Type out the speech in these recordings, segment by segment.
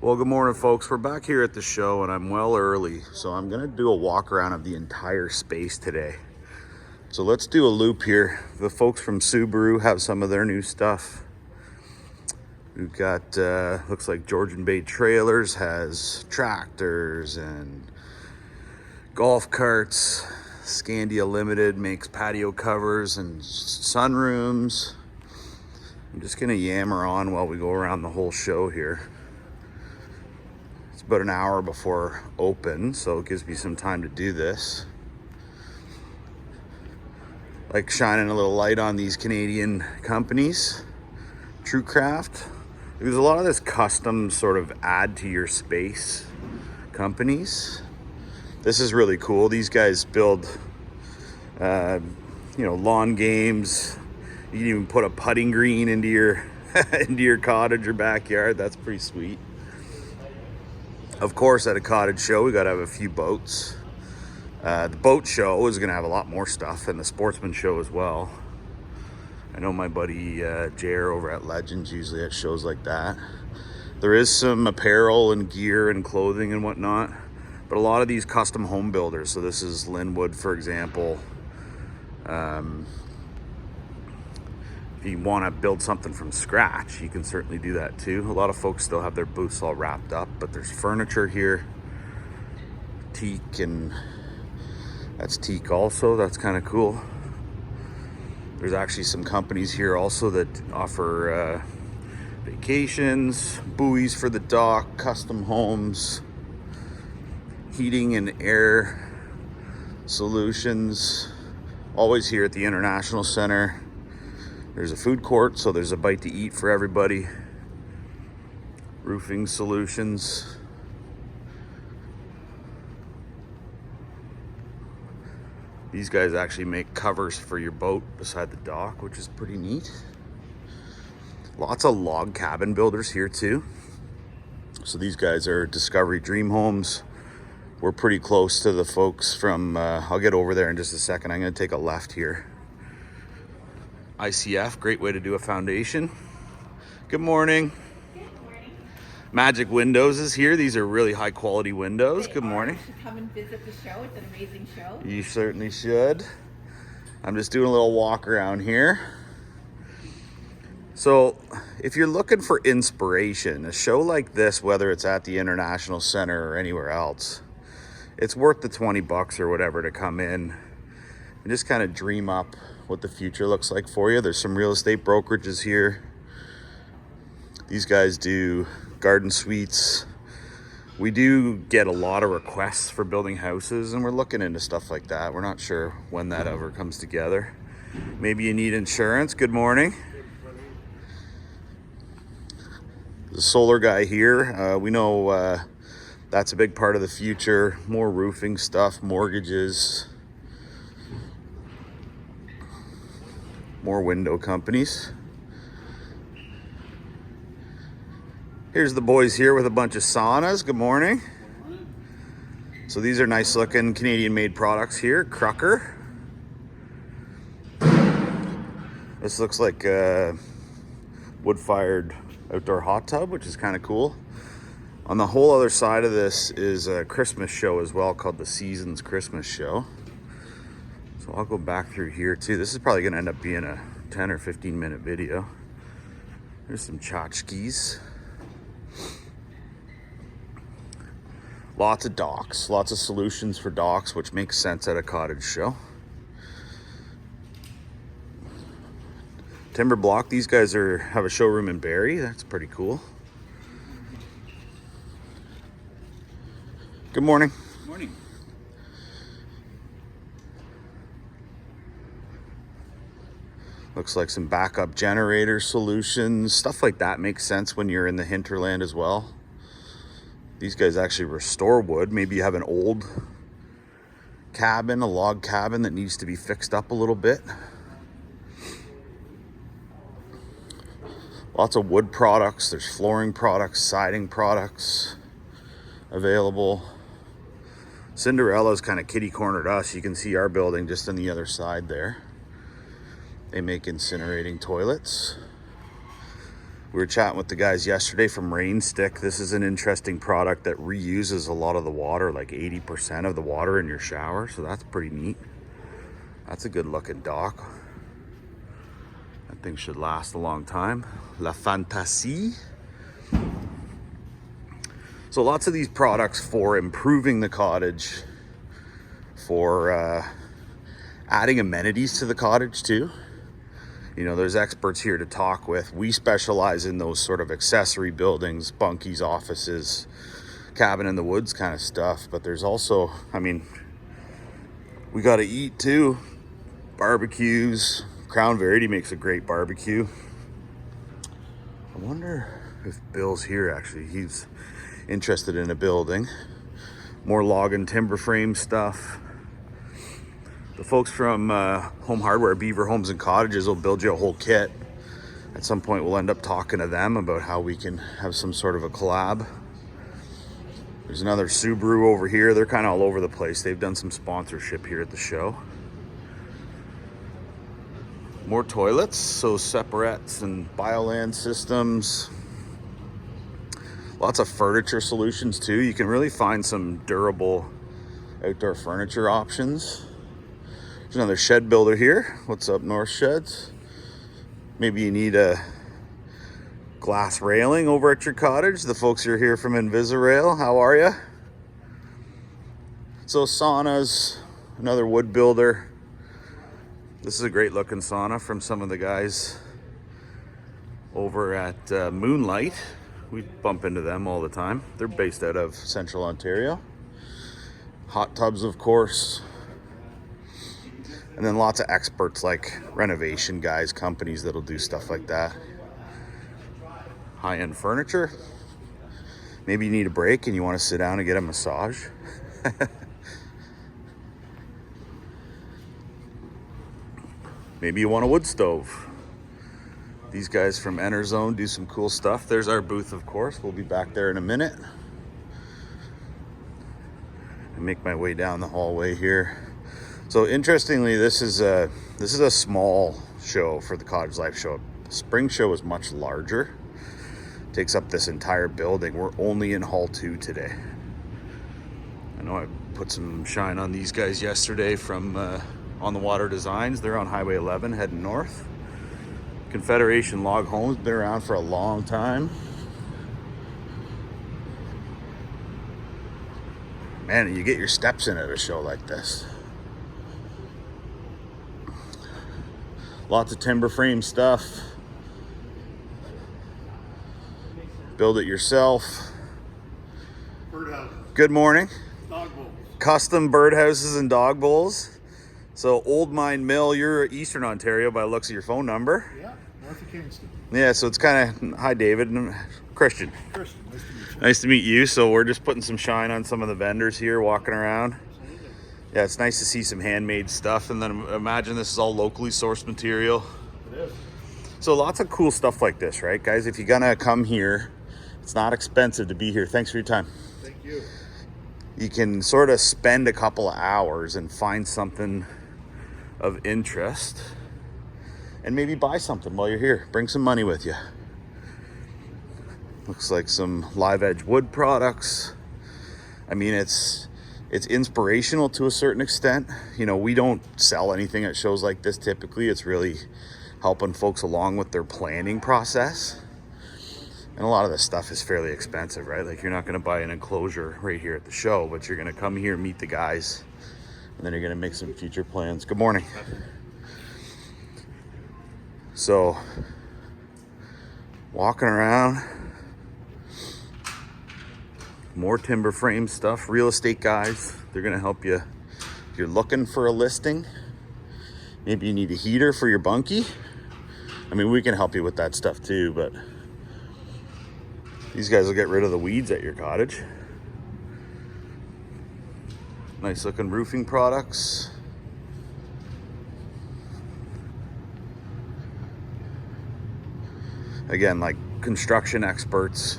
Well, good morning, folks. We're back here at the show, and I'm well early, so I'm gonna do a walk around of the entire space today. So let's do a loop here. The folks from Subaru have some of their new stuff. We've got, looks like Georgian Bay Trailers has tractors and golf carts. Scandia Limited makes patio covers and sunrooms. I'm just gonna yammer on while we go around the whole show here. It's about an hour before open, so it gives me some time to do this. Like shining a little light on these Canadian companies. TrueCraft. There's a lot of this custom sort of add to your space companies. This is really cool. These guys build, lawn games. You can even put a putting green into your into your cottage or backyard. That's pretty sweet. Of course, at a cottage show, we gotta have a few boats. The boat show is gonna have a lot more stuff, and the sportsman show as well. I know my buddy Jer over at Legends usually at shows like that. There is some apparel and gear and clothing and whatnot, but a lot of these custom home builders. So this is Linwood, for example. If you want to build something from scratch, you can certainly do that too. A lot of folks still have their booths all wrapped up, but there's furniture here. Teak, and that's teak also. That's kind of cool. There's actually some companies here also that offer vacations, buoys for the dock, custom homes, heating and air solutions. Always here at the International Center. There's a food court, so there's a bite to eat for everybody. Roofing solutions. These guys actually make covers for your boat beside the dock, which is pretty neat. Lots of log cabin builders here too. So these guys are Discovery Dream Homes. We're pretty close to the folks from, I'll get over there in just a second. I'm gonna take a left here. ICF, great way to do a foundation. Good morning. Good morning. Magic Windows is here. These are really high quality windows. Good morning. You should come and visit the show. It's an amazing show. You certainly should. I'm just doing a little walk around here. So if you're looking for inspiration, a show like this, whether it's at the International Center or anywhere else, it's worth the $20 or whatever to come in and just kind of dream up what the future looks like for you. There's some real estate brokerages here. These guys do garden suites. We do get a lot of requests for building houses, and we're looking into stuff like that. We're not sure when that ever comes together. Maybe you need insurance. Good morning. The solar guy here, we know that's a big part of the future. More roofing stuff, mortgages, more window companies. Here's the boys here with a bunch of saunas. Good morning. So these are nice looking Canadian made products here. Crucker. This looks like a wood fired outdoor hot tub, which is kind of cool. On the whole other side of this is a Christmas show as well, called the Seasons Christmas Show. So I'll go back through here too. This is probably gonna end up being a 10 or 15 minute video. There's some tchotchkes. Lots of docks, lots of solutions for docks, which makes sense at a cottage show. Timber block, these guys have a showroom in Barrie. That's pretty cool. Good morning. Good morning. Looks like some backup generator solutions. Stuff like that makes sense when you're in the hinterland as well. These guys actually restore wood. Maybe you have an old cabin, a log cabin that needs to be fixed up a little bit. Lots of wood products. There's flooring products, siding products available. Cinderella's kind of kitty cornered us. You can see our building just on the other side there. They make incinerating toilets. We were chatting with the guys yesterday from Rain Stick. This is an interesting product that reuses a lot of the water, like 80% of the water in your shower. So that's pretty neat. That's a good looking dock. That thing should last a long time. La Fantasie. So lots of these products for improving the cottage, for adding amenities to the cottage too. You know, there's experts here to talk with. We specialize in those sort of accessory buildings, bunkies, offices, cabin in the woods kind of stuff. But there's also, I mean, we got to eat too. Barbecues. Crown Verity makes a great barbecue. I wonder if Bill's here actually. He's interested in a building. More log and timber frame stuff. The folks from Home Hardware, Beaver Homes and Cottages will build you a whole kit. At some point we'll end up talking to them about how we can have some sort of a collab. There's another Subaru over here. They're kind of all over the place. They've done some sponsorship here at the show. More toilets, so separates and Bioland systems. Lots of furniture solutions too. You can really find some durable outdoor furniture options. There's another shed builder here. What's up, North Sheds? Maybe you need a glass railing over at your cottage. The folks are here from Invisirail. How are you? So saunas, another wood builder. This is a great looking sauna from some of the guys over at Moonlight. We bump into them all the time. They're based out of Central Ontario. Hot tubs, of course. And then lots of experts like renovation guys, companies that'll do stuff like that. High-end furniture. Maybe you need a break and you want to sit down and get a massage. Maybe you want a wood stove. These guys from Enerzone do some cool stuff. There's our booth, of course. We'll be back there in a minute. I make my way down the hallway here. So interestingly, this is a small show for the Cottage Life show. The spring show is much larger. Takes up this entire building. We're only in Hall 2 today. I know I put some shine on these guys yesterday from On the Water Designs. They're on Highway 11 heading north. Confederation Log Homes, been around for a long time. Man, you get your steps in at a show like this. Lots of timber frame stuff. Build it yourself. Birdhouse. Good morning. Dog bowls. Custom birdhouses and dog bowls. So Old Mine Mill, you're Eastern Ontario by the looks of your phone number. Yeah, north of Kingston. Yeah, so it's kind of, hi David, Christian. Christian, nice to meet you. Nice to meet you. So we're just putting some shine on some of the vendors here, walking around. Absolutely. Yeah, it's nice to see some handmade stuff. And then imagine this is all locally sourced material. It is. So lots of cool stuff like this, right, guys? If you're gonna come here, it's not expensive to be here. Thanks for your time. Thank you. You can sort of spend a couple of hours and find something of interest and maybe buy something while you're here. Bring some money with you. Looks like some live edge wood products. I mean, it's inspirational to a certain extent. You know, we don't sell anything at shows like this typically. It's really helping folks along with their planning process. And a lot of this stuff is fairly expensive, right? Like, you're not going to buy an enclosure right here at the show, but you're going to come here, meet the guys, and then you're going to make some future plans. Good morning. So, walking around, more timber frame stuff, real estate guys. They're going to help you if you're looking for a listing. Maybe you need a heater for your bunkie. I mean, we can help you with that stuff too, but these guys will get rid of the weeds at your cottage. Nice looking roofing products. Again, like construction experts.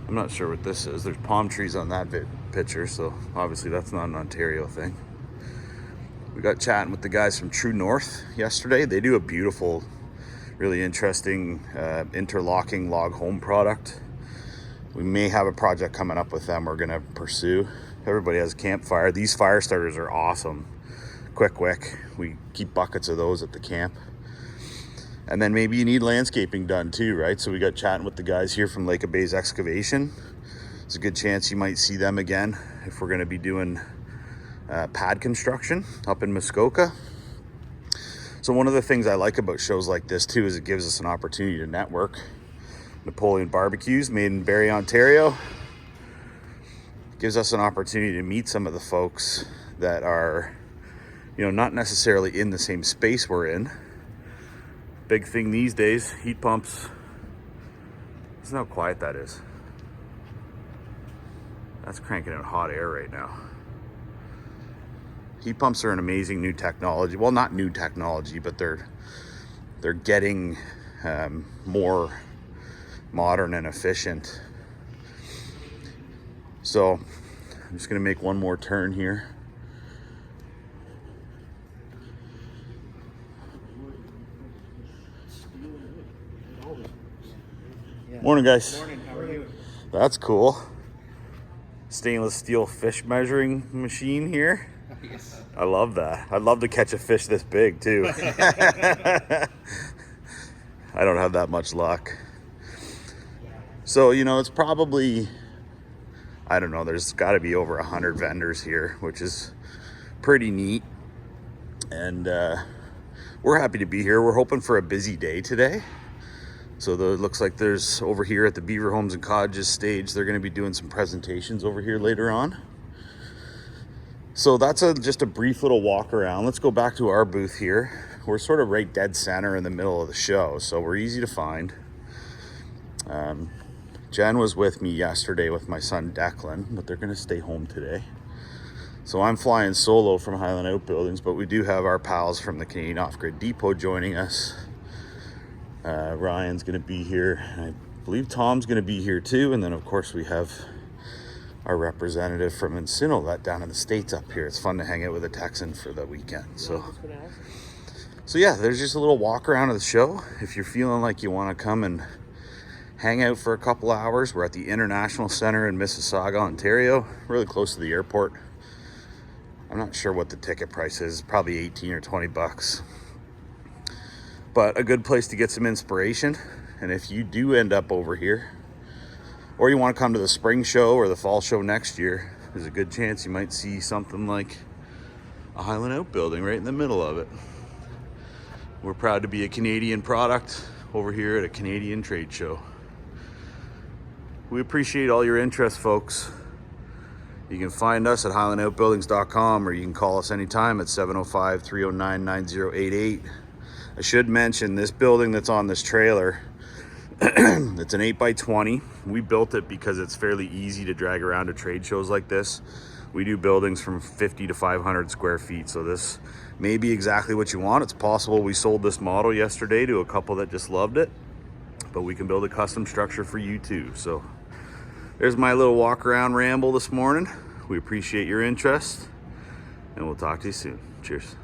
I'm not sure what this is. There's palm trees on that picture, so obviously that's not an Ontario thing. We got chatting with the guys from True North yesterday. They do a beautiful Really interesting interlocking log home product. We may have a project coming up with them we're gonna pursue. Everybody has a campfire. These fire starters are awesome. Quick wick. We keep buckets of those at the camp. And then maybe you need landscaping done too, right? So we got chatting with the guys here from Lake of Bays Excavation. There's a good chance you might see them again if we're gonna be doing pad construction up in Muskoka. So one of the things I like about shows like this too is it gives us an opportunity to network. Napoleon Barbecues, made in Barrie, Ontario. Gives us an opportunity to meet some of the folks that are, you know, not necessarily in the same space we're in. Big thing these days, heat pumps. Listen how quiet that is. That's cranking out hot air right now. Heat pumps are an amazing new technology. Well, not new technology, but they're getting more modern and efficient. So I'm just gonna make one more turn here. Morning, guys. Morning, how are you? That's cool. Stainless steel fish measuring machine here. Yes. I love that. I'd love to catch a fish this big too. I don't have that much luck. So, you know, it's probably, I don't know, there's got to be over 100 vendors here, which is pretty neat. And we're happy to be here. We're hoping for a busy day today. So it looks like there's over here at the Beaver Homes and Cottages stage, they're going to be doing some presentations over here later on. So that's just a brief little walk around. Let's go back to our booth here. We're sort of right dead center in the middle of the show, so we're easy to find. Jen was with me yesterday with my son Declan, but they're going to stay home today. So I'm flying solo from Highland Outbuildings, but we do have our pals from the Canadian Off-Grid Depot joining us. Ryan's going to be here. I believe Tom's going to be here too. And then, of course, we have our representative from Encino, that down in the States up here. It's fun to hang out with a Texan for the weekend. So yeah, there's just a little walk around of the show. If you're feeling like you want to come and hang out for a couple hours, we're at the International Center in Mississauga, Ontario, really close to the airport. I'm not sure what the ticket price is, probably 18 or 20 bucks. But a good place to get some inspiration. And if you do end up over here, or you want to come to the spring show or the fall show next year, there's a good chance you might see something like a Highland Outbuilding right in the middle of it. We're proud to be a Canadian product over here at a Canadian trade show. We appreciate all your interest, folks. You can find us at highlandoutbuildings.com, or you can call us anytime at 705-309-9088. I should mention this building that's on this trailer, it's an 8x20. We built it because it's fairly easy to drag around to trade shows like this. We do buildings from 50 to 500 square feet, so this may be exactly what you want. It's possible we sold this model yesterday to a couple that just loved it, but we can build a custom structure for you too. So there's my little walk around ramble this morning. We appreciate your interest, and we'll talk to you soon. Cheers.